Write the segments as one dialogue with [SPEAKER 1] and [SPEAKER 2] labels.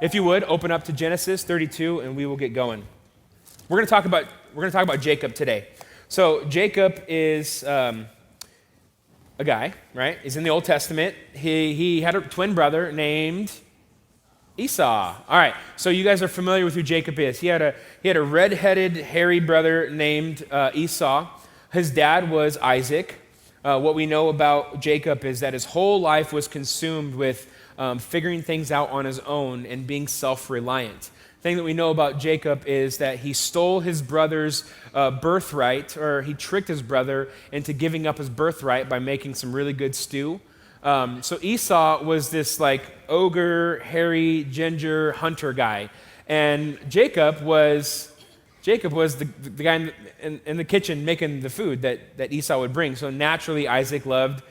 [SPEAKER 1] if you would, open up to Genesis 32, and we will get going. We're going to talk about Jacob today. So Jacob is a guy, right? He's in the Old Testament. He had a twin brother named Esau. All right, so you guys are familiar with who Jacob is. He had a red-headed, hairy brother named Esau. His dad was Isaac. What we know about Jacob is that his whole life was consumed with figuring things out on his own and being self-reliant. The thing that we know about Jacob is that he stole his brother's birthright, or he tricked his brother into giving up his birthright by making some really good stew. So Esau was this like ogre, hairy, ginger hunter guy. And Jacob was the guy in the kitchen making the food that Esau would bring. So naturally, Isaac loved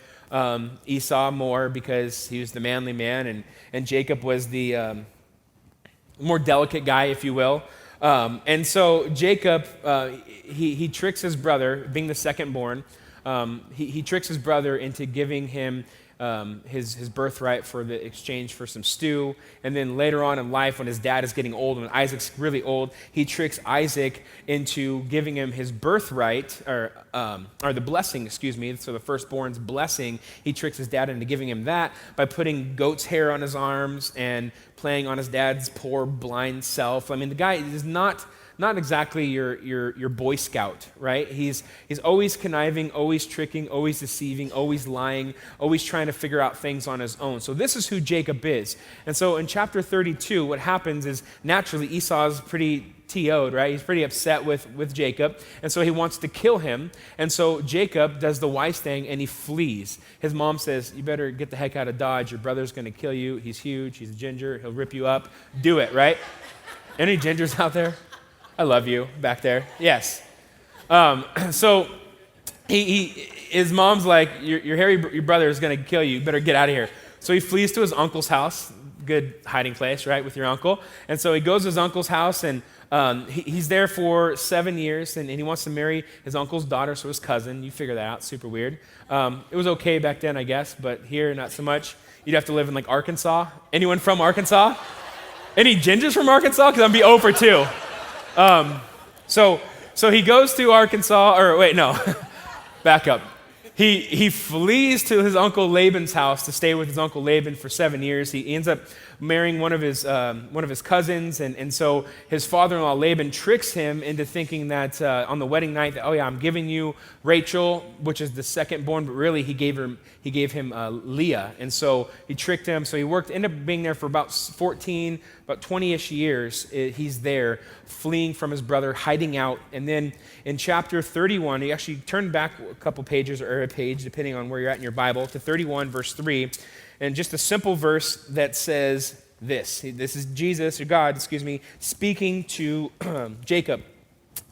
[SPEAKER 1] Esau more because he was the manly man, and Jacob was the more delicate guy, if you will. And so Jacob, he tricks his brother, being the second born, he tricks his brother into giving him his birthright for the exchange for some stew. And then later on in life, when his dad is getting old, when Isaac's really old, he tricks Isaac into giving him his birthright, or the blessing, so the firstborn's blessing. He tricks his dad into giving him that by putting goat's hair on his arms and playing on his dad's poor blind self. I mean, the guy is not exactly your Boy Scout, right? He's always conniving, always tricking, always deceiving, always lying, always trying to figure out things on his own. So this is who Jacob is. And so in chapter 32, what happens is naturally Esau's pretty TO'd, right? He's pretty upset with Jacob, and so he wants to kill him. And so Jacob does the wise thing, and he flees. His mom says, you better get the heck out of Dodge. Your brother's going to kill you. He's huge. He's a ginger. He'll rip you up. Do it, right? Any gingers out there? I love you back there. Yes. So his mom's like, your brother is going to kill you. You better get out of here. So he flees to his uncle's house. Good hiding place, right, with your uncle. And so he goes to his uncle's house, and he's there for 7 years, and he wants to marry his uncle's daughter, so his cousin. You figure that out. Super weird. It was okay back then, I guess, but here, not so much. You'd have to live in, like, Arkansas. Anyone from Arkansas? Any gingers from Arkansas? Because I'm be 0 for 2. So he goes to Arkansas, or wait, no, back up. He flees to his uncle Laban's house to stay with his uncle Laban for 7 years. He ends up marrying one of his cousins, and so his father-in-law Laban tricks him into thinking that on the wedding night that, oh yeah, I'm giving you Rachel, which is the second born, but really he gave him Leah, and so he tricked him. So he ended up being there for about 20-ish years. He's there, fleeing from his brother, hiding out, and then in chapter 31, he actually turned back a couple pages or a page, depending on where you're at in your Bible, to 31, verse 3, and just a simple verse that says this. This is Jesus, or God, speaking to Jacob.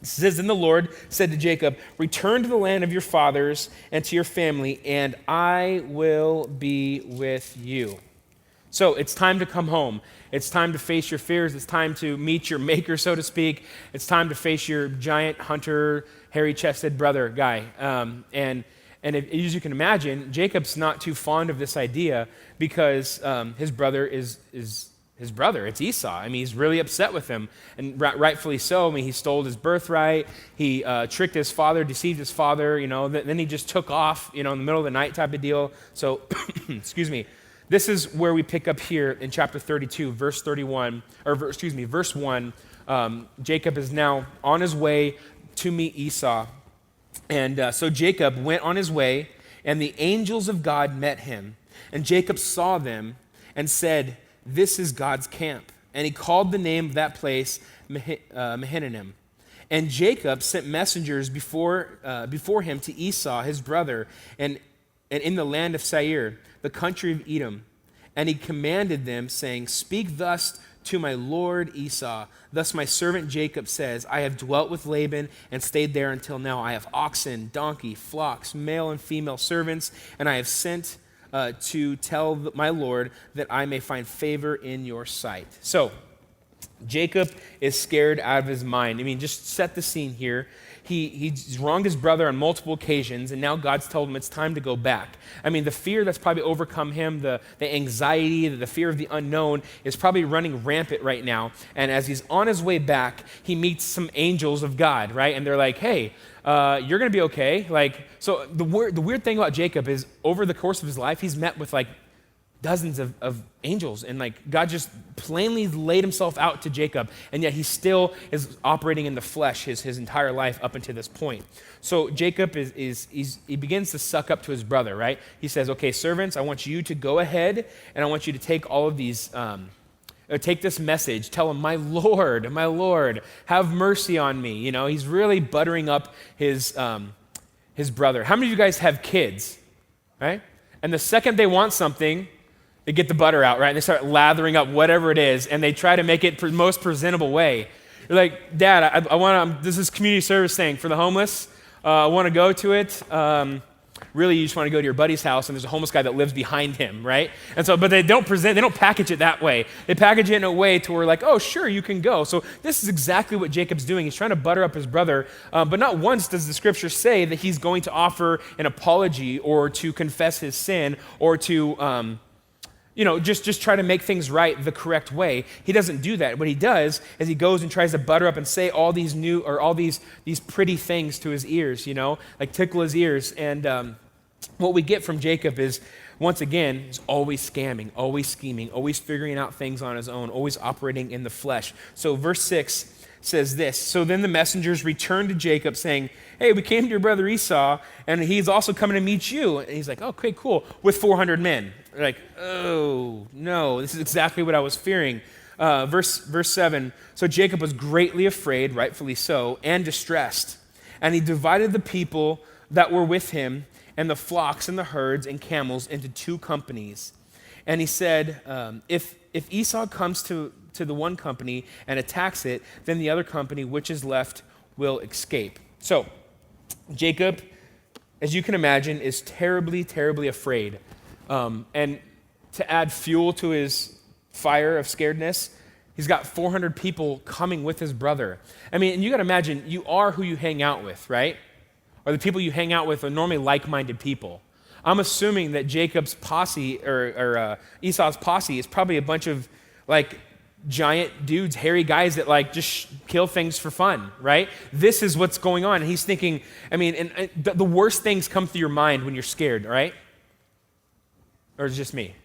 [SPEAKER 1] It says, "Then the Lord said to Jacob, return to the land of your fathers and to your family, and I will be with you." So it's time to come home. It's time to face your fears. It's time to meet your maker, so to speak. It's time to face your giant hunter, hairy-chested brother guy. And as you can imagine, Jacob's not too fond of this idea because his brother is his brother. It's Esau. I mean, he's really upset with him, and rightfully so. I mean, he stole his birthright. He tricked his father, deceived his father. Then he just took off. In the middle of the night type of deal. So, excuse me. This is where we pick up here in chapter 32, verse 1. Jacob is now on his way to meet Esau. And so Jacob went on his way, and the angels of God met him. And Jacob saw them and said, "This is God's camp." And he called the name of that place Mahanaim. And Jacob sent messengers before him to Esau, his brother, and in the land of Seir, the country of Edom. And he commanded them, saying, "Speak thus to my lord Esau. Thus my servant Jacob says, I have dwelt with Laban and stayed there until now. I have oxen, donkey, flocks, male and female servants, and I have sent to tell my lord that I may find favor in your sight." So Jacob is scared out of his mind. I mean, just set the scene here. He's wronged his brother on multiple occasions, and now God's told him it's time to go back. I mean, the fear that's probably overcome him, the anxiety, the fear of the unknown is probably running rampant right now. And as he's on his way back, he meets some angels of God, right? And they're like, hey, you're going to be okay. Like, so the weird thing about Jacob is over the course of his life, he's met with like dozens of angels, and like God just plainly laid himself out to Jacob, and yet he still is operating in the flesh his entire life up until this point. So Jacob he begins to suck up to his brother, right? He says, okay, servants, I want you to go ahead, and I want you to take all of these, take this message, tell him, my Lord, have mercy on me. You know, he's really buttering up his brother. How many of you guys have kids, right? And the second they want something, they get the butter out, right? And they start lathering up whatever it is, and they try to make it the most presentable way. You're like, Dad, I want to, this is community service thing for the homeless. I want to go to it. Really, you just want to go to your buddy's house, and there's a homeless guy that lives behind him, right? And so, but they don't package it that way. They package it in a way to where like, oh, sure, you can go. So this is exactly what Jacob's doing. He's trying to butter up his brother, but not once does the scripture say that he's going to offer an apology or to confess his sin or to, just try to make things right the correct way. He doesn't do that. What he does is he goes and tries to butter up and say all these these pretty things to his ears, like tickle his ears. And what we get from Jacob is, once again, he's always scamming, always scheming, always figuring out things on his own, always operating in the flesh. So verse 6 says this, so then the messengers returned to Jacob saying, hey, we came to your brother Esau, and he's also coming to meet you. And he's like, okay, cool, with 400 men. They're like, oh, no, this is exactly what I was fearing. Verse 7, so Jacob was greatly afraid, rightfully so, and distressed. And he divided the people that were with him and the flocks and the herds and camels into two companies. And he said, if Esau comes to the one company and attacks it, then the other company, which is left, will escape. So Jacob, as you can imagine, is terribly, terribly afraid. And to add fuel to his fire of scaredness, he's got 400 people coming with his brother. I mean, and you got to imagine, you are who you hang out with, right? Or the people you hang out with are normally like-minded people. I'm assuming that Jacob's posse, or Esau's posse, is probably a bunch of like giant dudes, hairy guys that like just kill things for fun, right? This is what's going on. And he's thinking, I mean, and the worst things come through your mind when you're scared, right? Or is it just me?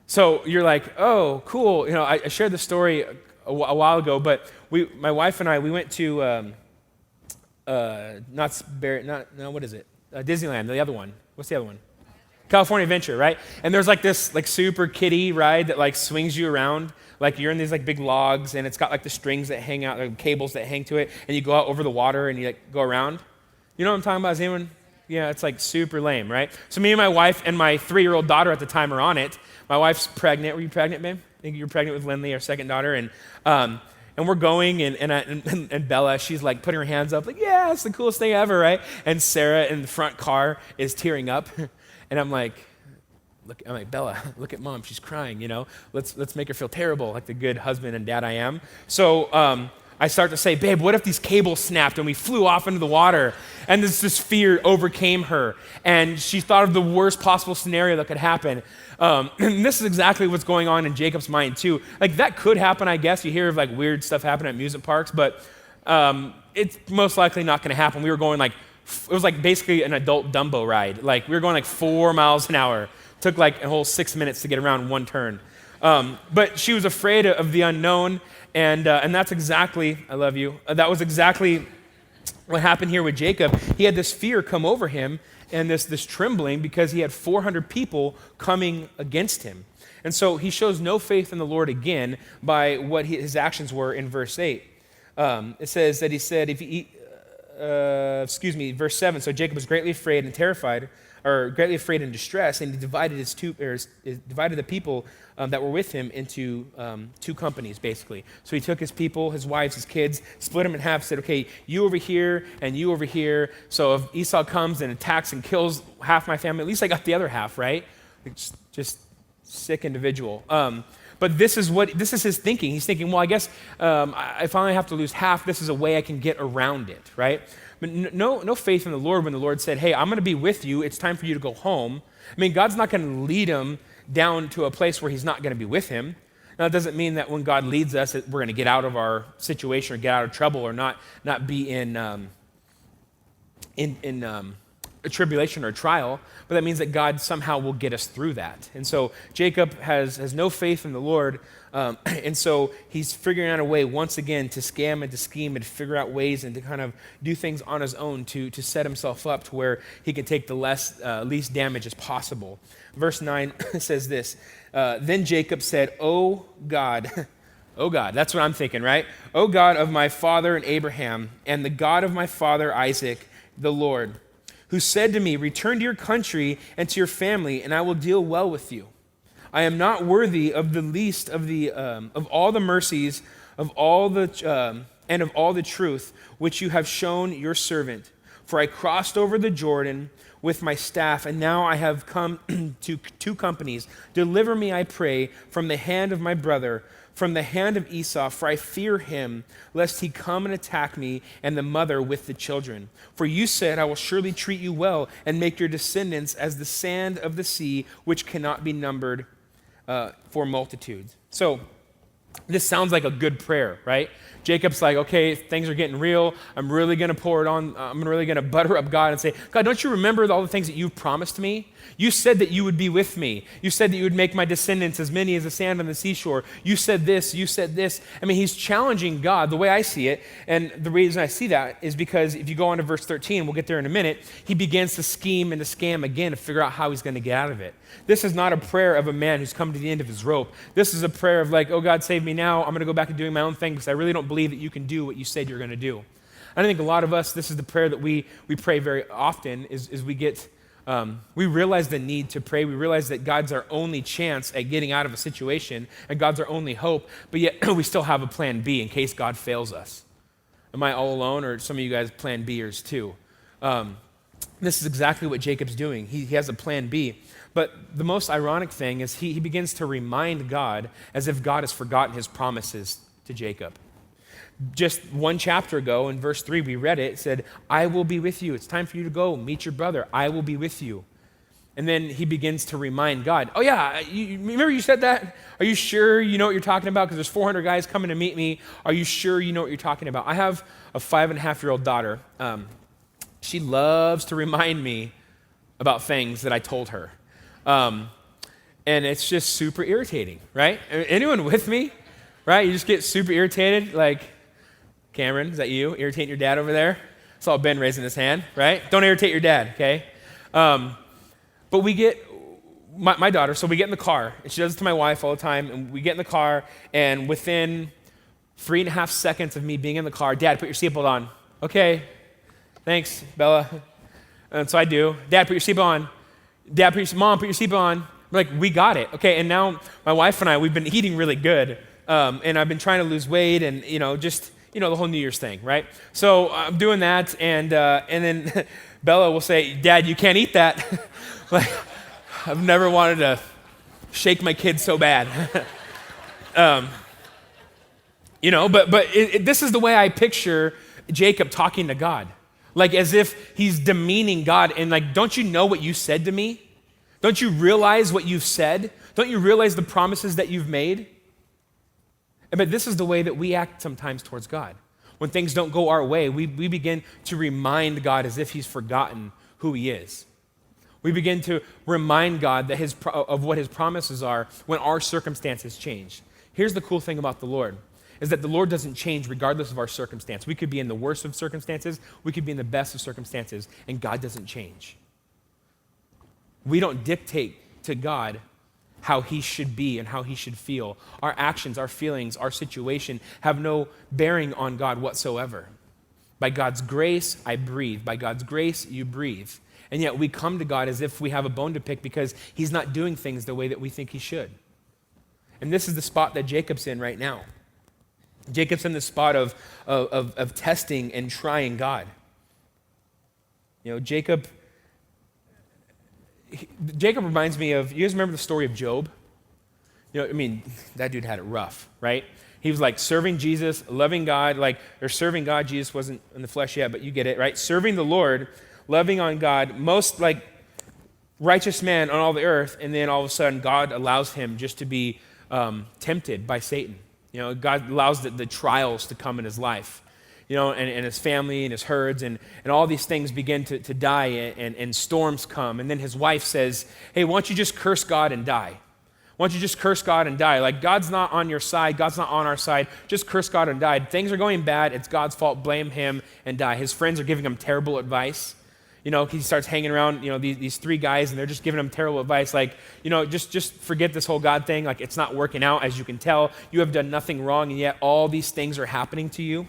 [SPEAKER 1] So you're like, oh, cool. I shared the story a while ago, but my wife and I, we went to, what is it? Disneyland, the other one. What's the other one? California Adventure, right? And there's like this like super kiddie ride that like swings you around. Like you're in these like big logs, and it's got like the strings that hang out, the cables that hang to it, and you go out over the water and you like go around. You know what I'm talking about? Is anyone? Yeah, it's like super lame, right? So me and my wife and my 3-year-old daughter at the time are on it. My wife's pregnant. Were you pregnant, babe? I think you were pregnant with Lindley, our second daughter, and we're going, and Bella, she's like putting her hands up, like, yeah, it's the coolest thing ever, right? And Sarah in the front car is tearing up, and I'm like, Bella, look at mom, she's crying, Let's make her feel terrible, like the good husband and dad I am. So I start to say, babe, what if these cables snapped and we flew off into the water? And this fear overcame her, and she thought of the worst possible scenario that could happen. And this is exactly what's going on in Jacob's mind too. Like that could happen, I guess. You hear of like weird stuff happen at amusement parks, but it's most likely not going to happen. We were going like, it was like basically an adult Dumbo ride. Like we were going like 4 miles an hour. Took like a whole 6 minutes to get around one turn. But she was afraid of the unknown, and that's exactly, I love you, that was exactly what happened here with Jacob. He had this fear come over him, and this trembling, because he had 400 people coming against him. And so he shows no faith in the Lord again by what his actions were in verse 8. It says that he said, verse 7, so Jacob was greatly afraid and terrified, or greatly afraid and distressed, and he divided divided the people that were with him into two companies, basically. So he took his people, his wives, his kids, split them in half, said, okay, you over here and you over here. So if Esau comes and attacks and kills half my family, at least I got the other half, right? It's just sick individual. But this is his thinking. He's thinking, well, I guess if I only have to lose half, this is a way I can get around it, right? But no faith in the Lord when the Lord said, hey, I'm going to be with you. It's time for you to go home. I mean, God's not going to lead him down to a place where he's not going to be with him. Now, it doesn't mean that when God leads us, that we're going to get out of our situation or get out of trouble or not be in a tribulation or a trial, but that means that God somehow will get us through that. And so Jacob has no faith in the Lord, and so he's figuring out a way once again to scam and to scheme and to figure out ways and to kind of do things on his own to set himself up to where he can take the least damage as possible. Verse 9 says this, then Jacob said, "Oh God," oh God, that's what I'm thinking, right? "Oh God of my father and Abraham, and the God of my father Isaac, the Lord, who said to me, 'Return to your country and to your family, and I will deal well with you.' I am not worthy of the least of all the mercies and of all the truth which you have shown your servant. For I crossed over the Jordan with my staff, and now I have come to 2 companies. Deliver me, I pray, from the hand of my brother, from the hand of Esau, for I fear him, lest he come and attack me and the mother with the children. For you said, I will surely treat you well and make your descendants as the sand of the sea, which cannot be numbered for multitudes." So this sounds like a good prayer, right? Jacob's like, okay, things are getting real. I'm really going to pour it on. I'm really going to butter up God and say, God, don't you remember all the things that you've promised me? You said that you would be with me. You said that you would make my descendants as many as the sand on the seashore. You said this, you said this. I mean, he's challenging God the way I see it. And the reason I see that is because if you go on to verse 13, we'll get there in a minute, he begins to scheme and to scam again to figure out how he's going to get out of it. This is not a prayer of a man who's come to the end of his rope. This is a prayer of like, oh God, save me now. I'm going to go back to doing my own thing because I really don't believe that you can do what you said you're going to do. I think a lot of us, this is the prayer that we pray very often is we realize the need to pray. We realize that God's our only chance at getting out of a situation and God's our only hope, but yet we still have a plan B in case God fails us. Am I all alone, or some of you guys plan B'ers too? This is exactly what Jacob's doing. He has a plan B. But the most ironic thing is he begins to remind God as if God has forgotten his promises to Jacob. Just one chapter ago in verse 3, we read it. It said, I will be with you. It's time for you to go meet your brother. I will be with you. And then he begins to remind God, oh yeah, you remember you said that? Are you sure you know what you're talking about? Because there's 400 guys coming to meet me. Are you sure you know what you're talking about? I have a 5.5-year-old daughter. She loves to remind me about things that I told her. And it's just super irritating, right? Anyone with me? Right? You just get super irritated, like, Cameron, is that you? Irritating your dad over there? I saw Ben raising his hand, right? Don't irritate your dad, okay? But we get, my daughter, so we get in the car, and she does it to my wife all the time, and we get in the car, and within 3.5 seconds of me being in the car, Dad, put your seatbelt on. Okay, thanks, Bella. And so I do. Dad, put your seatbelt on. Mom, put your seatbelt on. We're like, we got it. Okay, and now my wife and I, we've been eating really good, and I've been trying to lose weight and, the whole New Year's thing, right? So I'm doing that, and then Bella will say, Dad, you can't eat that. Like, I've never wanted to shake my kids so bad. But this is the way I picture Jacob talking to God. Like as if he's demeaning God and like, don't you know what you said to me? Don't you realize what you've said? Don't you realize the promises that you've made? But this is the way that we act sometimes towards God. When things don't go our way, we begin to remind God as if he's forgotten who he is. We begin to remind God that of what his promises are when our circumstances change. Here's the cool thing about the Lord, is that the Lord doesn't change regardless of our circumstance. We could be in the worst of circumstances, we could be in the best of circumstances, and God doesn't change. We don't dictate to God how he should be and how he should feel. Our actions, our feelings, our situation have no bearing on God whatsoever. By God's grace, I breathe. By God's grace, you breathe. And yet we come to God as if we have a bone to pick because he's not doing things the way that we think he should. And this is the spot that Jacob's in right now. Jacob's in the spot of testing and trying God. Jacob reminds me of, you guys remember the story of Job? I mean, that dude had it rough, right? He was like serving Jesus, loving God, or serving God. Jesus wasn't in the flesh yet, but you get it, right? Serving the Lord, loving on God, most righteous man on all the earth, and then all of a sudden God allows him just to be tempted by Satan. God allows the trials to come in his life, and his family and his herds, and all these things begin to die, and storms come. And then his wife says, hey, why don't you just curse God and die? Why don't you just curse God and die? Like, God's not on your side. God's not on our side. Just curse God and die. Things are going bad. It's God's fault. Blame him and die. His friends are giving him terrible advice. He starts hanging around, these three guys, and they're just giving him terrible advice. Just forget this whole God thing. It's not working out, as you can tell. You have done nothing wrong, and yet all these things are happening to you.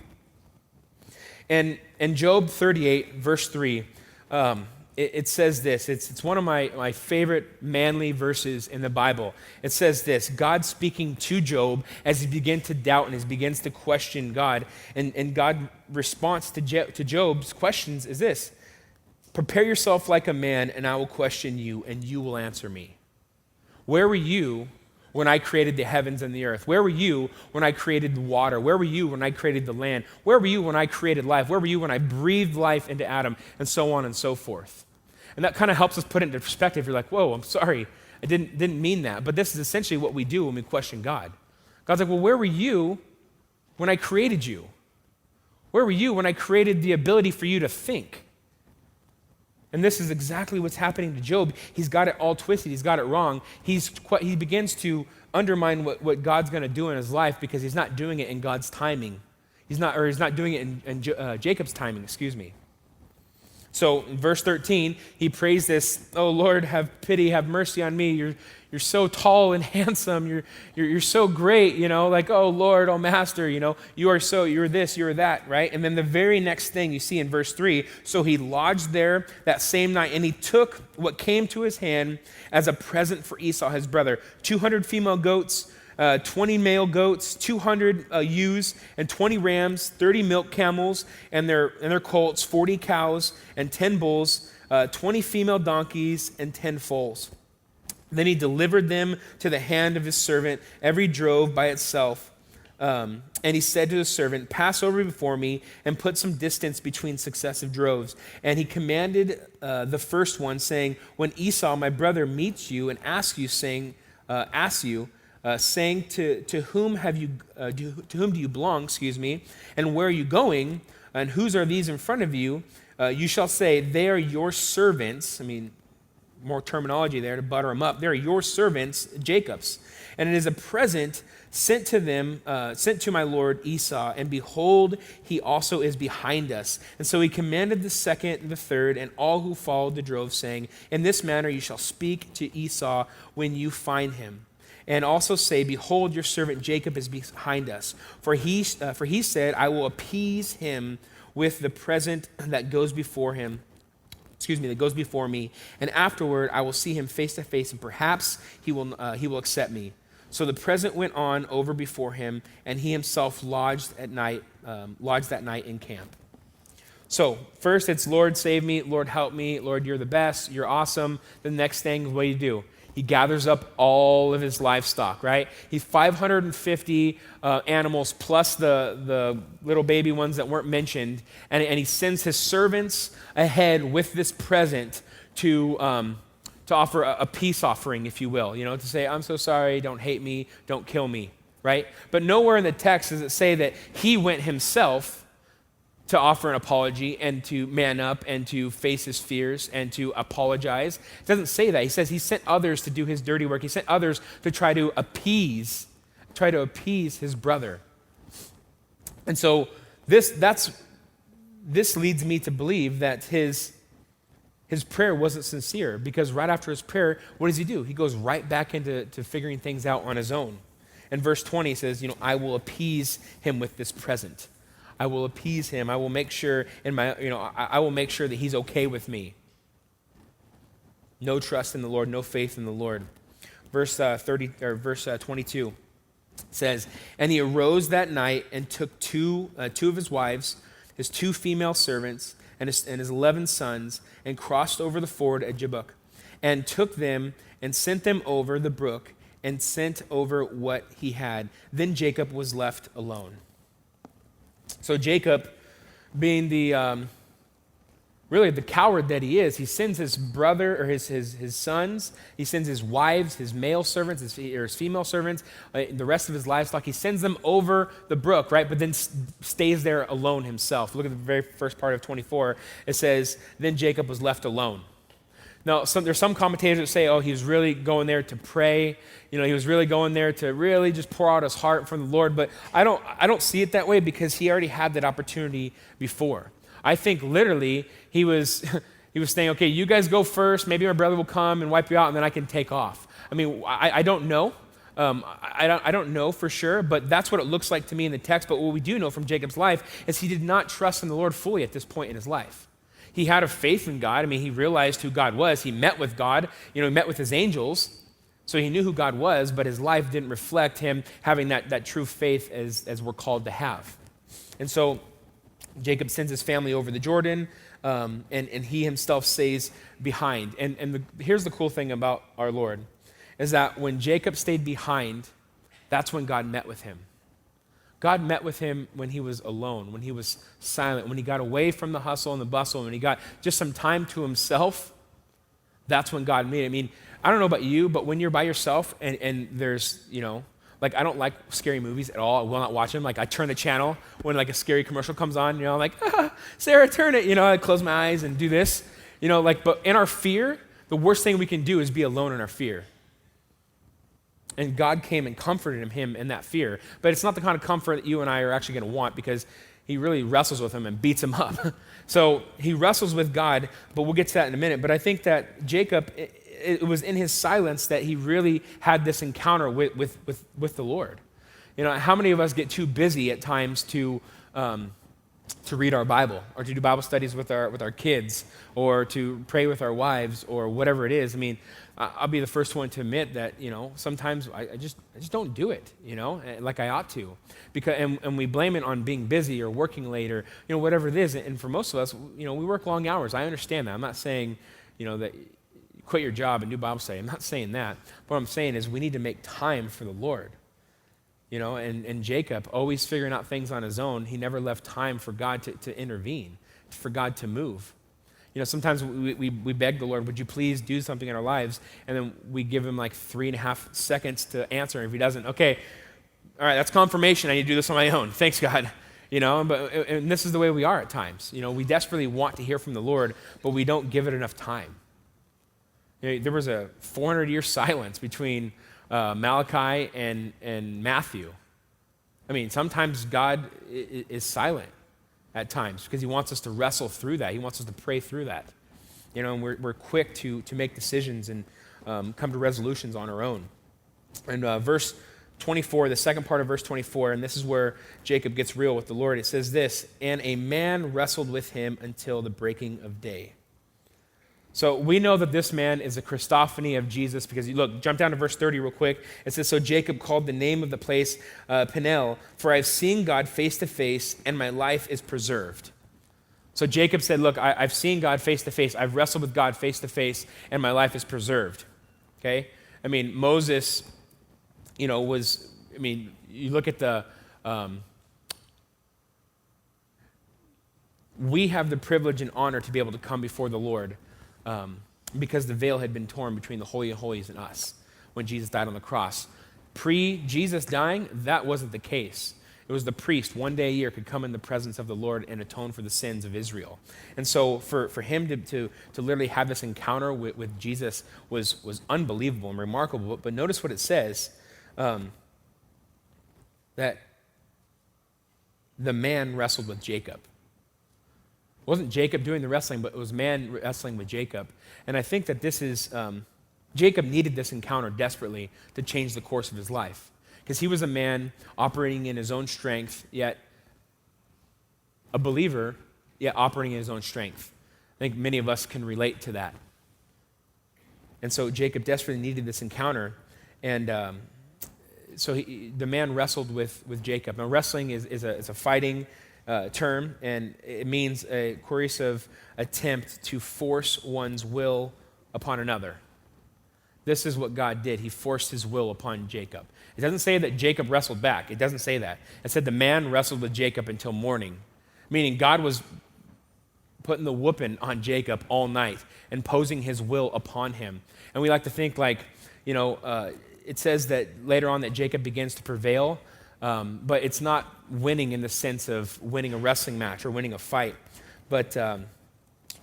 [SPEAKER 1] And in Job 38, verse 3, it says this. It's one of my favorite manly verses in the Bible. It says this: God speaking to Job as he begins to doubt and he begins to question God. And God's response to Job's questions is this: prepare yourself like a man, and I will question you, and you will answer me. Where were you when I created the heavens and the earth? Where were you when I created the water? Where were you when I created the land? Where were you when I created life? Where were you when I breathed life into Adam? And so on and so forth. And that kind of helps us put it into perspective. You're like, whoa, I'm sorry. I didn't mean that. But this is essentially what we do when we question God. God's like, well, where were you when I created you? Where were you when I created the ability for you to think? And this is exactly what's happening to Job. He's got it all twisted. He's got it wrong. He begins to undermine what God's going to do in his life because he's not doing it in God's timing. He's not doing it in Jacob's timing, excuse me. So in verse 13, he prays this: oh Lord, have pity, have mercy on me. You're so tall and handsome. You're so great, oh Lord, oh Master, you're this, you're that, right? And then the very next thing you see in verse 3, so he lodged there that same night, and he took what came to his hand as a present for Esau, his brother: 200 female goats, 20 male goats, 200 ewes, and 20 rams, 30 milk camels and their colts, 40 cows and 10 bulls, 20 female donkeys and 10 foals. Then he delivered them to the hand of his servant, every drove by itself. And he said to his servant, pass over before me and put some distance between successive droves. And he commanded the first one, saying, when Esau, my brother, meets you and asks you, saying to whom do you belong, and where are you going, and whose are these in front of you? You shall say, they are your servants. More terminology there to butter them up. They are your servants, Jacob's. And it is a present sent to my lord Esau, and behold, he also is behind us. And so he commanded the second and the third and all who followed the drove, saying, in this manner you shall speak to Esau when you find him. And also say, behold, your servant Jacob is behind us. For he said, I will appease him with the present that goes before me, and afterward I will see him face to face, and perhaps he will accept me. So the present went on over before him, and he himself lodged that night in camp. So first it's, Lord, save me, Lord, help me, Lord, you're the best, you're awesome. The next thing, what do? He gathers up all of his livestock, right? He's 550 animals plus the little baby ones that weren't mentioned, and he sends his servants ahead with this present to offer a peace offering, if you will, to say, I'm so sorry, don't hate me, don't kill me, right? But nowhere in the text does it say that he went himself to offer an apology and to man up and to face his fears and to apologize. It doesn't say that. He says he sent others to do his dirty work. He sent others to try to appease his brother. And so this leads me to believe that his prayer wasn't sincere, because right after his prayer, what does he do? He goes right back into figuring things out on his own. And verse 20 says, I will appease him with this present. I will appease him. I will make sure I will make sure that he's okay with me. No trust in the Lord, no faith in the Lord. Verse 22 says, and he arose that night and took two of his wives, his 2 female servants, and his 11 sons, and crossed over the ford at Jabbok, and took them and sent them over the brook, and sent over what he had. Then Jacob was left alone. So Jacob, being really the coward that he is, he sends his brother or his sons, he sends his wives, his male servants, his female servants, the rest of his livestock, he sends them over the brook, right? But then stays there alone himself. Look at the very first part of 24. It says, then Jacob was left alone. Now, there's some commentators that say, oh, he was really going there to pray. He was really going there to really just pour out his heart from the Lord. But I don't see it that way because he already had that opportunity before. I think literally he was saying, okay, you guys go first. Maybe my brother will come and wipe you out, and then I can take off. I mean, I don't know. I don't know for sure, but that's what it looks like to me in the text. But what we do know from Jacob's life is he did not trust in the Lord fully at this point in his life. He had a faith in God. I mean, he realized who God was. He met with God. He met with his angels. So he knew who God was, but his life didn't reflect him having that true faith as we're called to have. And so Jacob sends his family over the Jordan, and he himself stays behind. And here's the cool thing about our Lord, is that when Jacob stayed behind, that's when God met with him. God met with him when he was alone, when he was silent, when he got away from the hustle and the bustle, when he got just some time to himself. That's when God met. I mean, I don't know about you, but when you're by yourself and there's, like I don't like scary movies at all. I will not watch them. Like I turn the channel when like a scary commercial comes on, like, Sarah, turn it. I close my eyes and do this. But in our fear, the worst thing we can do is be alone in our fear. And God came and comforted him in that fear. But it's not the kind of comfort that you and I are actually going to want because he really wrestles with him and beats him up. So he wrestles with God, but we'll get to that in a minute. But I think that Jacob, it was in his silence that he really had this encounter with the Lord. How many of us get too busy at times to read our Bible or to do Bible studies with our kids or to pray with our wives or whatever it is? I mean, I'll be the first one to admit that, sometimes I just don't do it, like I ought to. And we blame it on being busy or working late or, whatever it is. And for most of us, we work long hours. I understand that. I'm not saying, that you quit your job and do Bible study. I'm not saying that. What I'm saying is we need to make time for the Lord. And Jacob, always figuring out things on his own, he never left time for God to intervene, for God to move. Sometimes we beg the Lord, would you please do something in our lives? And then we give him like 3.5 seconds to answer. If he doesn't, okay, all right, that's confirmation. I need to do this on my own. Thanks, God. And this is the way we are at times. We desperately want to hear from the Lord, but we don't give it enough time. There was a 400-year silence between Malachi and Matthew. I mean, sometimes God is silent at times because he wants us to wrestle through that. He wants us to pray through that. And we're quick to make decisions and come to resolutions on our own. And verse 24, the second part of verse 24, and this is where Jacob gets real with the Lord. It says this, and a man wrestled with him until the breaking of day. So we know that this man is a Christophany of Jesus because, look, jump down to verse 30 real quick. It says, so Jacob called the name of the place Peniel, for I've seen God face to face, and my life is preserved. So Jacob said, look, I've seen God face to face. I've wrestled with God face to face, and my life is preserved. Okay? I mean, Moses, you look at the... we have the privilege and honor to be able to come before the Lord because the veil had been torn between the Holy of Holies and us when Jesus died on the cross. Pre-Jesus dying, that wasn't the case. It was the priest, one day a year, could come in the presence of the Lord and atone for the sins of Israel. And so for him to literally have this encounter with Jesus was unbelievable and remarkable. But notice what it says, that the man wrestled with Jacob. It wasn't Jacob doing the wrestling, but it was man wrestling with Jacob. And I think that this is, Jacob needed this encounter desperately to change the course of his life. Because he was a man operating in his own strength, yet a believer, yet operating in his own strength. I think many of us can relate to that. And so Jacob desperately needed this encounter. And so the man wrestled with Jacob. Now wrestling is a fighting term, and it means a coercive attempt to force one's will upon another. This is what God did. He forced his will upon Jacob. It doesn't say that Jacob wrestled back. It doesn't say that. It said the man wrestled with Jacob until morning, meaning God was putting the whooping on Jacob all night, imposing his will upon him. And we like to think like, it says that later on that Jacob begins to prevail, but it's not winning in the sense of winning a wrestling match or winning a fight. But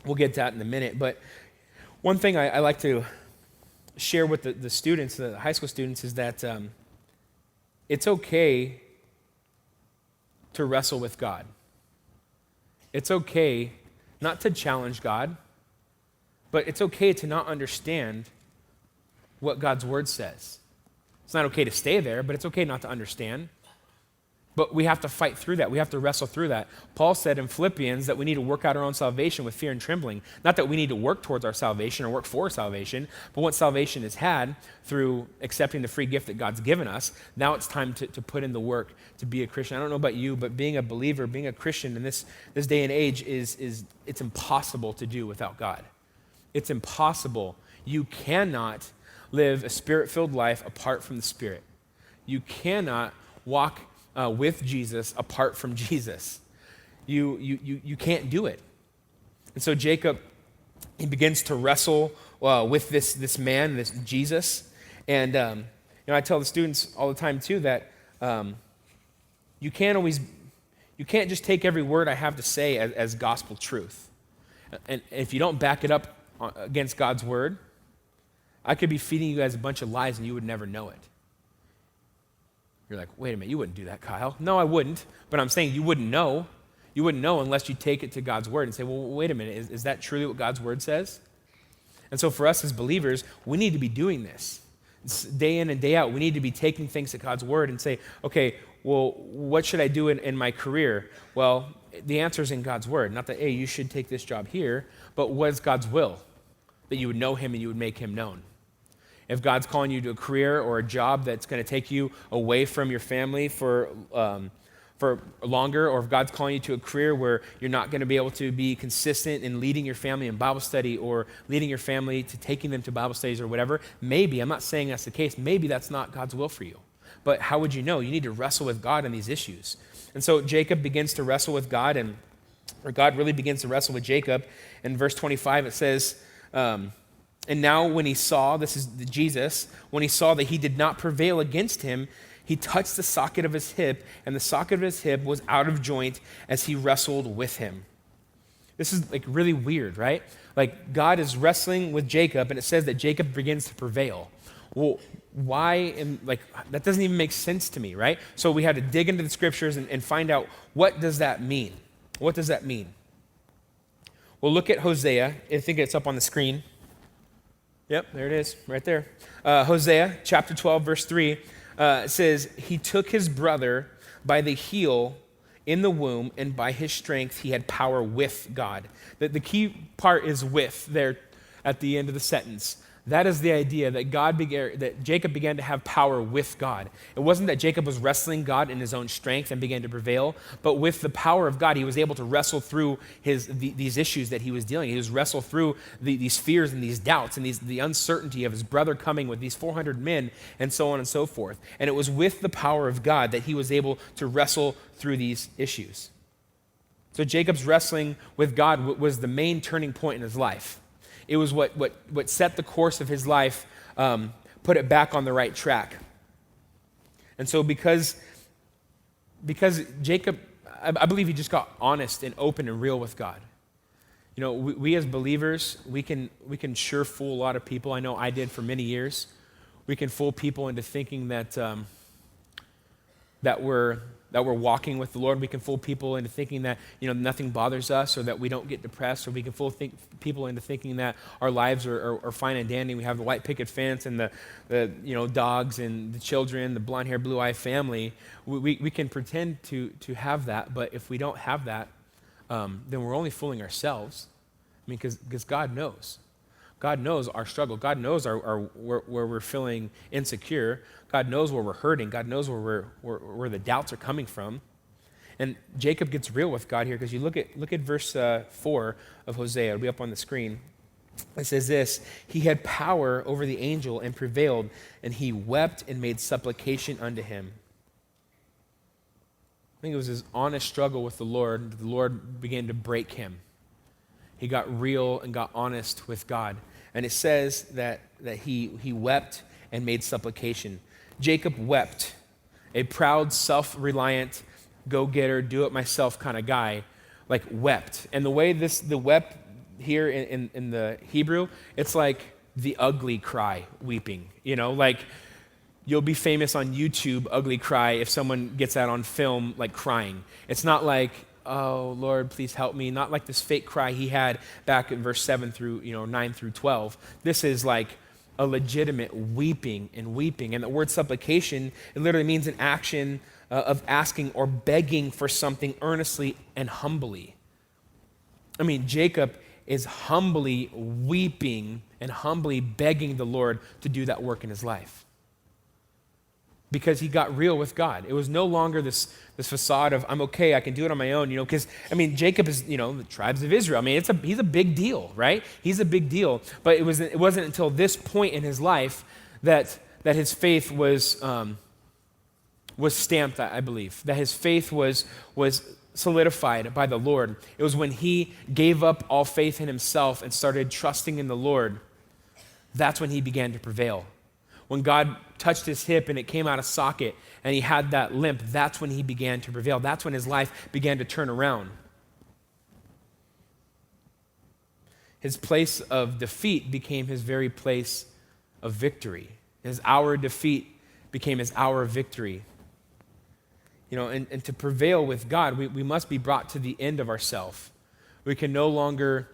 [SPEAKER 1] we'll get to that in a minute. But one thing I like to share with the students, the high school students, is that it's okay to wrestle with God. It's okay not to challenge God, but it's okay to not understand what God's word says. It's not okay to stay there, but it's okay not to understand. But we have to fight through that. We have to wrestle through that. Paul said in Philippians that we need to work out our own salvation with fear and trembling. Not that we need to work towards our salvation or work for salvation, but once salvation is had through accepting the free gift that God's given us, now it's time to put in the work to be a Christian. I don't know about you, but being a believer, being a Christian in this day and age it's impossible to do without God. It's impossible. You cannot live a spirit-filled life apart from the Spirit. You cannot walk with Jesus apart from Jesus. You can't do it. And so Jacob, he begins to wrestle with this man, this Jesus. And I tell the students all the time too that you can't just take every word I have to say as gospel truth. And if you don't back it up against God's word, I could be feeding you guys a bunch of lies and you would never know it. You're like, wait a minute, you wouldn't do that, Kyle. No, I wouldn't. But I'm saying you wouldn't know. You wouldn't know unless you take it to God's word and say, well, wait a minute, is that truly what God's word says? And so for us as believers, we need to be doing this. It's day in and day out. We need to be taking things to God's word and say, okay, well, what should I do in my career? Well, the answer is in God's word. Not that, hey, you should take this job here, but what is God's will? That you would know him and you would make him known. If God's calling you to a career or a job that's going to take you away from your family for longer, or if God's calling you to a career where you're not going to be able to be consistent in leading your family in Bible study or leading your family to taking them to Bible studies or whatever, maybe, I'm not saying that's the case, maybe that's not God's will for you. But how would you know? You need to wrestle with God on these issues. And so Jacob begins to wrestle with God, or God really begins to wrestle with Jacob. In verse 25 it says, and now when he saw, this is Jesus, when he saw that he did not prevail against him, he touched the socket of his hip, and the socket of his hip was out of joint as he wrestled with him. This is like really weird, right? Like God is wrestling with Jacob, and it says that Jacob begins to prevail. Well, that doesn't even make sense to me, right? So we had to dig into the scriptures and find out, what does that mean? What does that mean? Well, look at Hosea. I think it's up on the screen. Yep, there it is, right there. Hosea chapter 12, verse 3 says, he took his brother by the heel in the womb, and by his strength he had power with God. The key part is with there at the end of the sentence. That is the idea that Jacob began to have power with God. It wasn't that Jacob was wrestling God in his own strength and began to prevail, but with the power of God, he was able to wrestle through these issues that he was dealing with. He was wrestle through these fears and these doubts and the uncertainty of his brother coming with these 400 men and so on and so forth. And it was with the power of God that he was able to wrestle through these issues. So Jacob's wrestling with God was the main turning point in his life. It was what set the course of his life, put it back on the right track. And so because Jacob, I believe he just got honest and open and real with God. You know, we as believers, we can sure fool a lot of people. I know I did for many years. We can fool people into thinking that we're walking with the Lord. We can fool people into thinking that, nothing bothers us, or that we don't get depressed, or we can fool people into thinking that our lives are fine and dandy. We have the white picket fence and the dogs and the children, the blonde hair, blue eye family. We can pretend to have that, but if we don't have that, then we're only fooling ourselves. I mean, because God knows. God knows our struggle. God knows where we're feeling insecure. God knows where we're hurting. God knows where the doubts are coming from. And Jacob gets real with God here, because you look at verse 4 of Hosea. It'll be up on the screen. It says this, he had power over the angel and prevailed, and he wept and made supplication unto him. I think it was his honest struggle with the Lord began to break him. He got real and got honest with God. And it says that he wept and made supplication. Jacob wept, a proud, self-reliant, go-getter, do-it-myself kind of guy, like wept. And the way the wept here in the Hebrew, it's like the ugly cry, weeping. Like you'll be famous on YouTube, ugly cry, if someone gets that on film, like crying. It's not like, oh, Lord, please help me. Not like this fake cry he had back in verse 7 through 9 through 12. This is like a legitimate weeping and weeping. And the word supplication, it literally means an action of asking or begging for something earnestly and humbly. I mean, Jacob is humbly weeping and humbly begging the Lord to do that work in his life. Because he got real with God. It was no longer this facade of, I'm okay, I can do it on my own, because, Jacob is, the tribes of Israel. He's a big deal, right? He's a big deal. But it wasn't until this point in his life that his faith was stamped, I believe. That his faith was solidified by the Lord. It was when he gave up all faith in himself and started trusting in the Lord, that's when he began to prevail. When God touched his hip and it came out of socket and he had that limp, that's when he began to prevail. That's when his life began to turn around. His place of defeat became his very place of victory. His hour of defeat became his hour of victory. And to prevail with God, we must be brought to the end of ourselves. We can no longer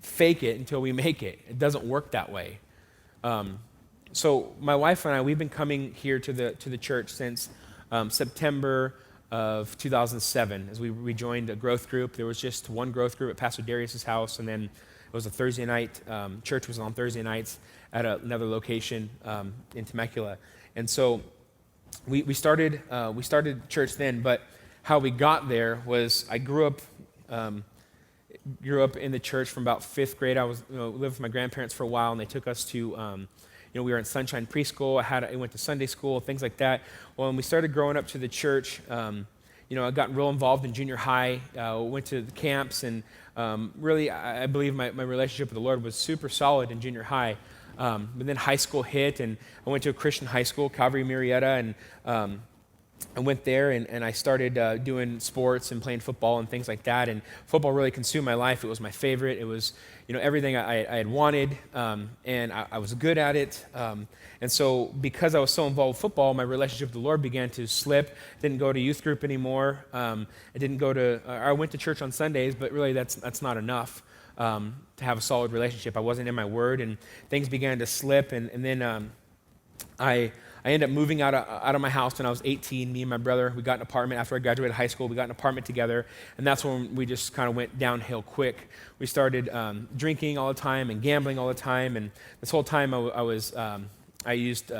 [SPEAKER 1] fake it until we make it. It doesn't work that way. So my wife and I, we've been coming here to the church since September of 2007 as we joined a growth group. There was just one growth group at Pastor Darius's house, and then it was a Thursday night. Church was on Thursday nights at another location in Temecula. And so we started church then, but how we got there was I grew up in the church from about 5th grade. I was lived with my grandparents for a while, and they took us to we were in Sunshine Preschool. I went to Sunday school, things like that. Well, when we started growing up to the church, I got real involved in junior high. Went to the camps, and really, I believe my relationship with the Lord was super solid in junior high. But then high school hit, and I went to a Christian high school, Calvary Murrieta, and I went there and I started doing sports and playing football and things like that. And football really consumed my life. It was my favorite. It was, everything I had wanted, and I was good at it. And so because I was so involved with football, my relationship with the Lord began to slip. Didn't go to youth group anymore. I went to church on Sundays, but really that's not enough to have a solid relationship. I wasn't in my word, and things began to slip. And then I ended up moving out of my house when I was 18. Me and my brother, we got an apartment after I graduated high school. We got an apartment together, and that's when we just kind of went downhill quick. We started drinking all the time and gambling all the time, and this whole time I used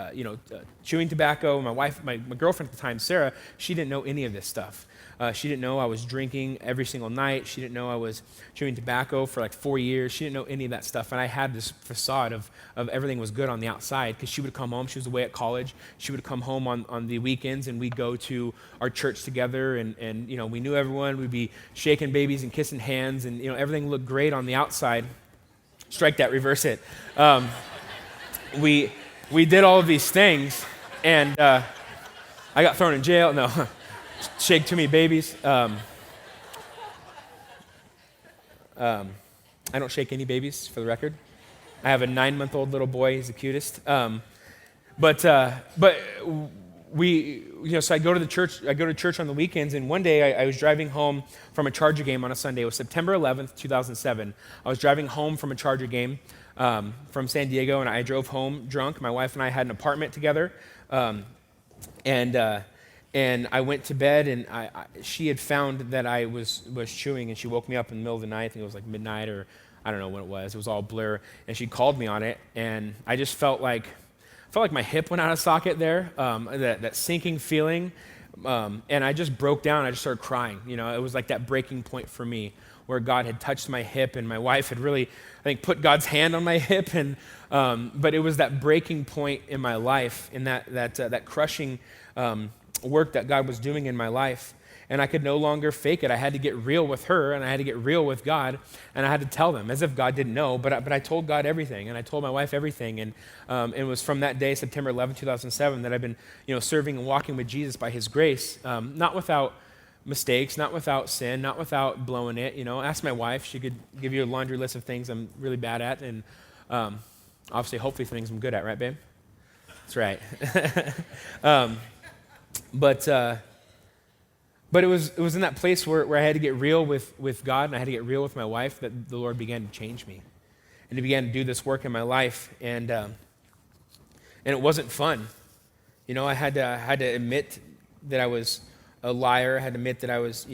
[SPEAKER 1] chewing tobacco. My wife, my girlfriend at the time, Sarah, she didn't know any of this stuff. She didn't know I was drinking every single night. She didn't know I was chewing tobacco for like 4 years. She didn't know any of that stuff. And I had this facade of everything was good on the outside, because she would come home. She was away at college. She would come home on the weekends, and we'd go to our church together. And we knew everyone. We'd be shaking babies and kissing hands, and everything looked great on the outside. Strike that, reverse it. We did all of these things, and I got thrown in jail. No. Shake too many babies. I don't shake any babies, for the record. I have a 9-month-old little boy. He's the cutest. But we, so I go to the church. I go to church on the weekends, and one day I was driving home from a Charger game on a Sunday. It was September 11th, 2007. I was driving home from a Charger game from San Diego, and I drove home drunk. My wife and I had an apartment together, and I went to bed, and she had found that I was chewing, and she woke me up in the middle of the night. I think it was like midnight, or I don't know when it was. It was all blur, and she called me on it, and I just felt like my hip went out of socket there. That sinking feeling And I just broke down. I just started crying. It was like that breaking point for me where God had touched my hip, and my wife had really, I think, put God's hand on my hip. But it was that breaking point in my life, in that crushing work that God was doing in my life. And I could no longer fake it. I had to get real with her, and I had to get real with God, and I had to tell them, as if God didn't know, but I told God everything, and I told my wife everything. And it was from that day, September 11, 2007, that I've been serving and walking with Jesus by his grace, not without mistakes, not without sin, not without blowing it. Ask my wife. She could give you a laundry list of things I'm really bad at, and obviously, hopefully, things I'm good at, right, babe? That's right. But it was in that place where I had to get real with God, and I had to get real with my wife, that the Lord began to change me. And he began to do this work in my life, and it wasn't fun. I had to admit that I was a liar. I had to admit that I was,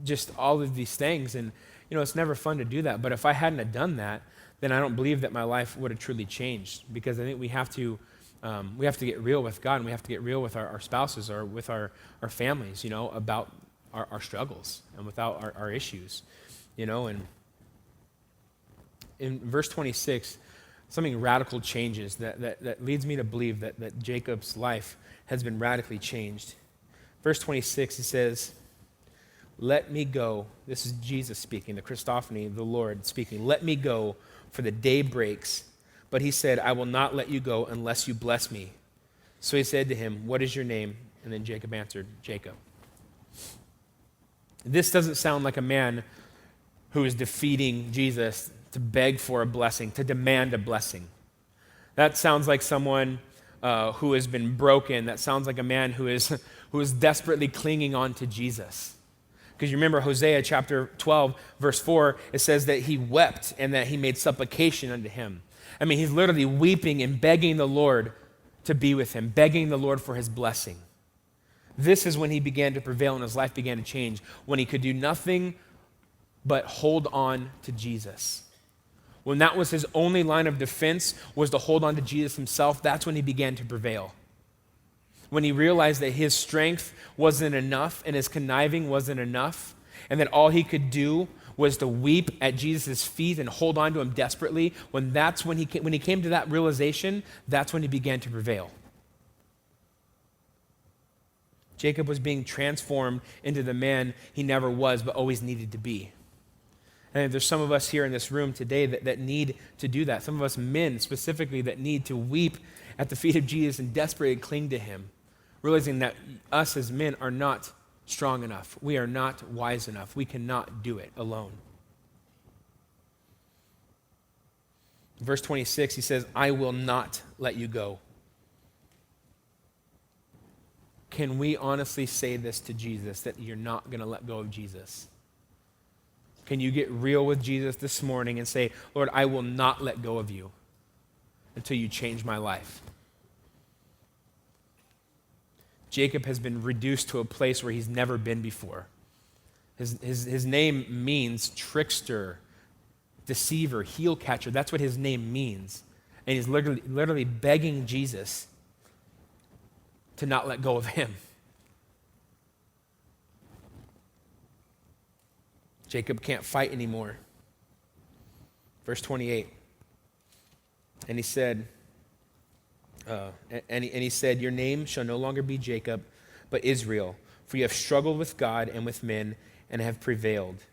[SPEAKER 1] just all of these things. And, it's never fun to do that. But if I hadn't have done that, then I don't believe that my life would have truly changed, because I think we have to get real with God, and we have to get real with our spouses or with our families, about our struggles and without our issues, And in verse 26, something radical changes that leads me to believe that Jacob's life has been radically changed. Verse 26, he says, "Let me go." This is Jesus speaking, the Christophany, the Lord speaking. "Let me go, for the day breaks." But he said, "I will not let you go unless you bless me." So he said to him, "What is your name?" And then Jacob answered, "Jacob." This doesn't sound like a man who is defeating Jesus to beg for a blessing, to demand a blessing. That sounds like someone who has been broken. That sounds like a man who is desperately clinging on to Jesus. Because you remember Hosea chapter 12, verse 4, it says that he wept and that he made supplication unto him. I mean, he's literally weeping and begging the Lord to be with him, begging the Lord for his blessing. This is when he began to prevail and his life began to change, when he could do nothing but hold on to Jesus. When that was his only line of defense, was to hold on to Jesus himself, that's when he began to prevail. When he realized that his strength wasn't enough and his conniving wasn't enough, and that all he could do was to weep at Jesus' feet and hold on to him desperately, when he came to that realization, that's when he began to prevail. Jacob was being transformed into the man he never was but always needed to be. And there's some of us here in this room today that need to do that. Some of us men specifically that need to weep at the feet of Jesus and desperately cling to him, realizing that us as men are not strong enough. We are not wise enough. We cannot do it alone. Verse 26, he says, "I will not let you go." Can we honestly say this to Jesus, that you're not going to let go of Jesus? Can you get real with Jesus this morning and say, "Lord, I will not let go of you until you change my life"? Jacob has been reduced to a place where he's never been before. His name means trickster, deceiver, heel catcher. That's what his name means. And he's literally begging Jesus to not let go of him. Jacob can't fight anymore. Verse 28. And he said, "Your name shall no longer be Jacob, but Israel, for you have struggled with God and with men and have prevailed."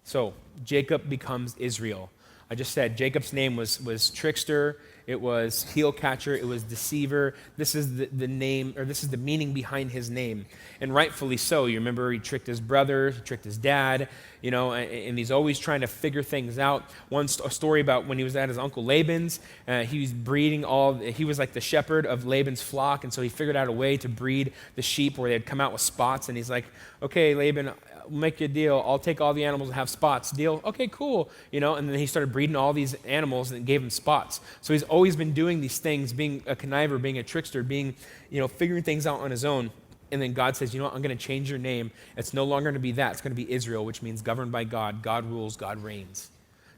[SPEAKER 1] So Jacob becomes Israel. I just said Jacob's name was trickster, it was heel catcher, it was deceiver. This is the name, or this is the meaning behind his name. And rightfully so. You remember he tricked his brother, he tricked his dad, and he's always trying to figure things out. A story about when he was at his uncle Laban's, he was breeding he was like the shepherd of Laban's flock, and so he figured out a way to breed the sheep where they'd come out with spots, and he's like, "Okay, Laban, we'll make you a deal. I'll take all the animals that have spots." Deal? Okay, cool. And then he started breeding all these animals and gave them spots. So he's always been doing these things, being a conniver, being a trickster, being, figuring things out on his own. And then God says, I'm going to change your name. It's no longer going to be that. It's going to be Israel, which means governed by God. God rules, God reigns.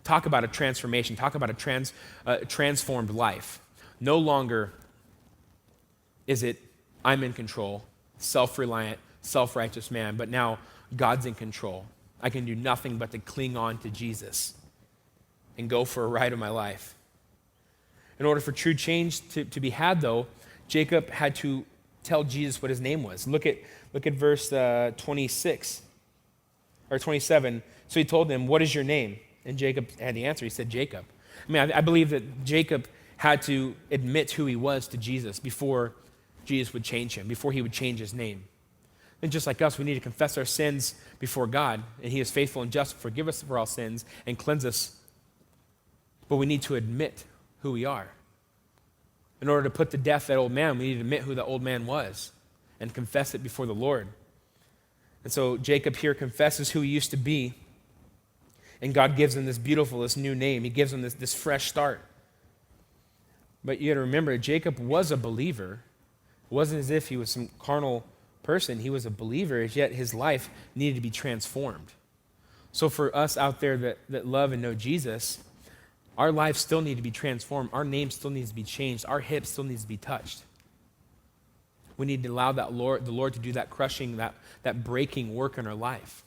[SPEAKER 1] Talk about a transformation. Talk about a transformed life. No longer is it I'm in control, self-reliant, self-righteous man, but now God's in control. I can do nothing but to cling on to Jesus and go for a ride of my life. In order for true change to be had, though, Jacob had to tell Jesus what his name was. Look at verse 26 or 27. So he told him, "What is your name?" And Jacob had the answer. He said, "Jacob." I mean, I believe that Jacob had to admit who he was to Jesus before Jesus would change him, before he would change his name. And just like us, we need to confess our sins before God, and he is faithful and just to forgive us for all sins and cleanse us. But we need to admit who we are. In order to put to death that old man, we need to admit who the old man was and confess it before the Lord. And so Jacob here confesses who he used to be, and God gives him this new name. He gives him this fresh start. But you got to remember, Jacob was a believer. It wasn't as if he was some carnal person. He was a believer, yet his life needed to be transformed. So for us out there that love and know Jesus, our lives still need to be transformed. Our name still needs to be changed. Our hip still needs to be touched. We need to allow the Lord to do that crushing, that breaking work in our life.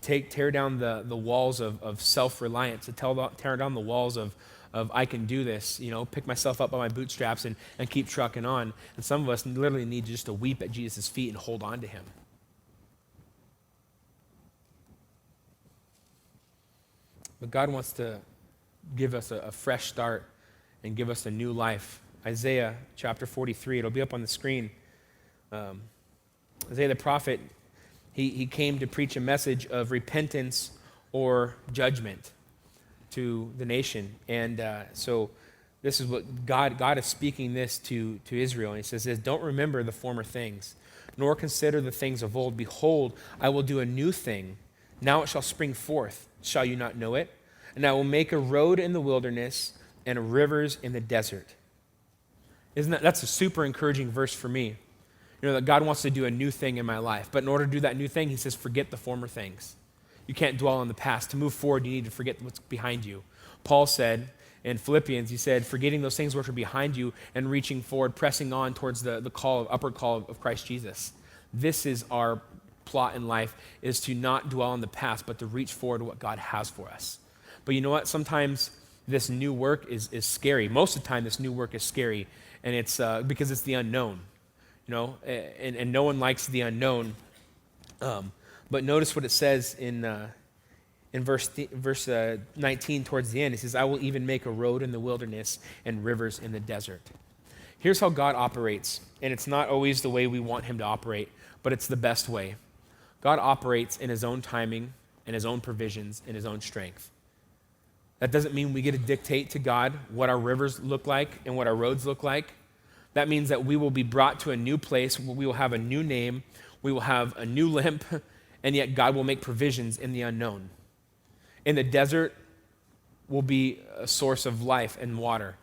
[SPEAKER 1] Tear down the walls of self-reliance, to tear down the walls of I can do this, pick myself up by my bootstraps and keep trucking on. And some of us literally need just to weep at Jesus' feet and hold on to him. But God wants to give us a fresh start and give us a new life. Isaiah chapter 43, it'll be up on the screen. Isaiah the prophet, he came to preach a message of repentance or judgment to the nation. And so this is what God is speaking this to Israel. And he says this, "Don't remember the former things, nor consider the things of old. Behold, I will do a new thing. Now it shall spring forth. Shall you not know it? And I will make a road in the wilderness and rivers in the desert." That's a super encouraging verse for me. That God wants to do a new thing in my life. But in order to do that new thing, he says, forget the former things. You can't dwell on the past. To move forward, you need to forget what's behind you. Paul said in Philippians, he said, forgetting those things which are behind you and reaching forward, pressing on towards the upward call of Christ Jesus. This is our plot in life, is to not dwell on the past, but to reach forward to what God has for us. But you know what? Sometimes this new work is scary. Most of the time, this new work is scary, and it's because it's the unknown. And no one likes the unknown. But notice what it says in verse 19 towards the end. It says, "I will even make a road in the wilderness and rivers in the desert." Here's how God operates, and it's not always the way we want him to operate, but it's the best way. God operates in his own timing, in his own provisions, in his own strength. That doesn't mean we get to dictate to God what our rivers look like and what our roads look like. That means that we will be brought to a new place where we will have a new name, we will have a new limp, and yet God will make provisions in the unknown. In the desert will be a source of life and water.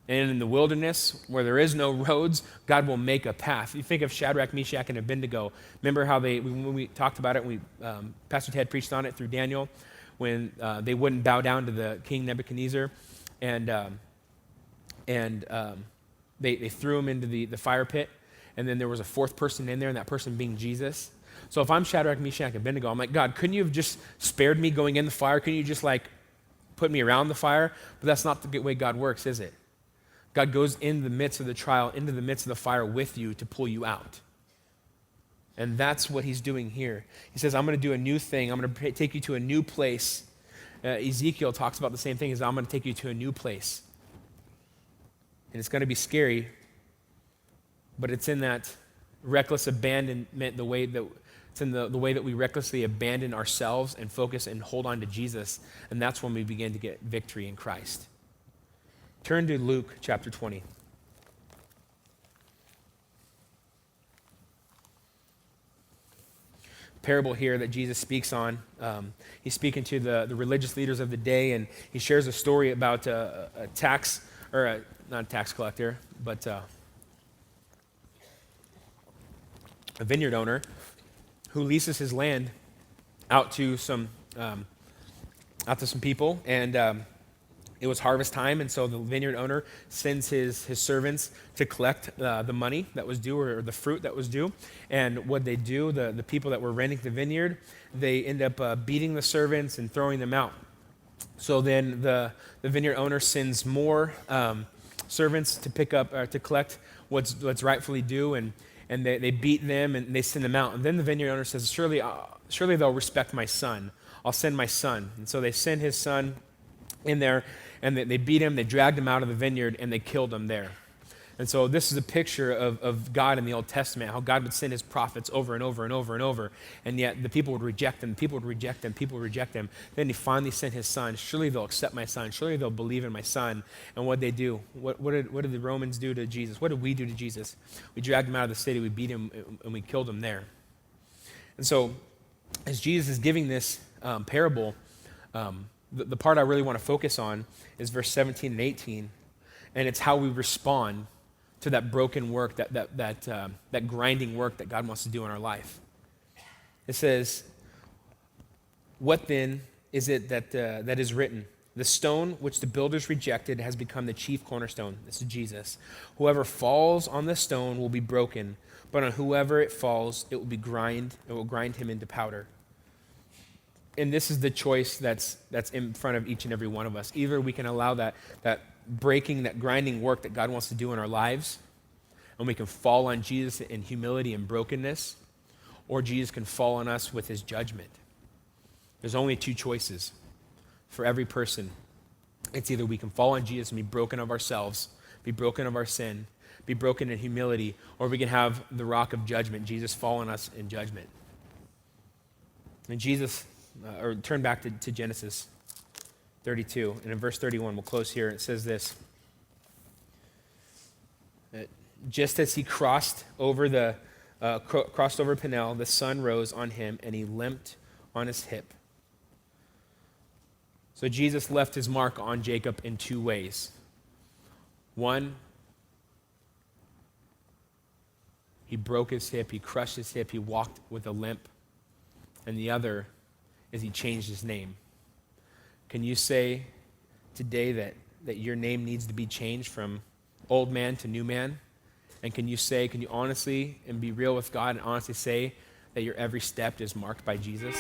[SPEAKER 1] And in the wilderness, where there is no roads, God will make a path. You think of Shadrach, Meshach, and Abednego. Remember how when we talked about it, Pastor Ted preached on it through Daniel, when they wouldn't bow down to the king Nebuchadnezzar, and they threw him into the fire pit, and then there was a fourth person in there, and that person being Jesus. So if I'm Shadrach, Meshach, and Abednego, I'm like, God, couldn't you have just spared me going in the fire? Couldn't you just put me around the fire? But that's not the way God works, is it? God goes in the midst of the trial, into the midst of the fire with you to pull you out. And that's what he's doing here. He says, I'm going to do a new thing. I'm going to take you to a new place. Ezekiel talks about the same thing, I'm going to take you to a new place. And it's going to be scary, but it's in that reckless abandonment, it's in the way that we recklessly abandon ourselves and focus and hold on to Jesus, and that's when we begin to get victory in Christ. Turn to Luke chapter 20. Parable here that Jesus speaks on. He's speaking to the religious leaders of the day, and he shares a story about a tax, or not a tax collector, but a vineyard owner who leases his land out to some people, and It was harvest time, and so the vineyard owner sends his servants to collect the money that was due, or the fruit that was due. And what they do, the people that were renting the vineyard, they end up beating the servants and throwing them out. So then the vineyard owner sends more servants to pick up, to collect what's rightfully due, and they beat them and they send them out. And then the vineyard owner says, surely they'll respect my son. I'll send my son. And so they send his son in there, and they beat him, they dragged him out of the vineyard, and they killed him there. And so this is a picture of God in the Old Testament, how God would send his prophets over and over and over and over, and yet the people would reject them, people would reject them, people would reject them. Then he finally sent his son. Surely they'll accept my son. Surely they'll believe in my son. And what they do? What did the Romans do to Jesus? What did we do to Jesus? We dragged him out of the city, we beat him, and we killed him there. And so as Jesus is giving this parable, the part I really want to focus on is verse 17 and 18, and it's how we respond to that broken work, that grinding work that God wants to do in our life. It says, "What then is it that is written? The stone which the builders rejected has become the chief cornerstone." This is Jesus. "Whoever falls on the stone will be broken, but on whoever it falls, it will grind him into powder." And this is the choice that's in front of each and every one of us. Either we can allow that breaking, that grinding work that God wants to do in our lives, and we can fall on Jesus in humility and brokenness, or Jesus can fall on us with his judgment. There's only two choices for every person. It's either we can fall on Jesus and be broken of ourselves, be broken of our sin, be broken in humility, or we can have the rock of judgment, Jesus fall on us in judgment. And Jesus, or turn back to Genesis 32, and in verse 31, we'll close here. It says this: "Just as he crossed over Peniel, the sun rose on him, and he limped on his hip." So Jesus left his mark on Jacob in two ways. One, he broke his hip, he crushed his hip, he walked with a limp. And the other is he changed his name. Can you say today that your name needs to be changed from old man to new man? And can you honestly and be real with God and honestly say that your every step is marked by Jesus?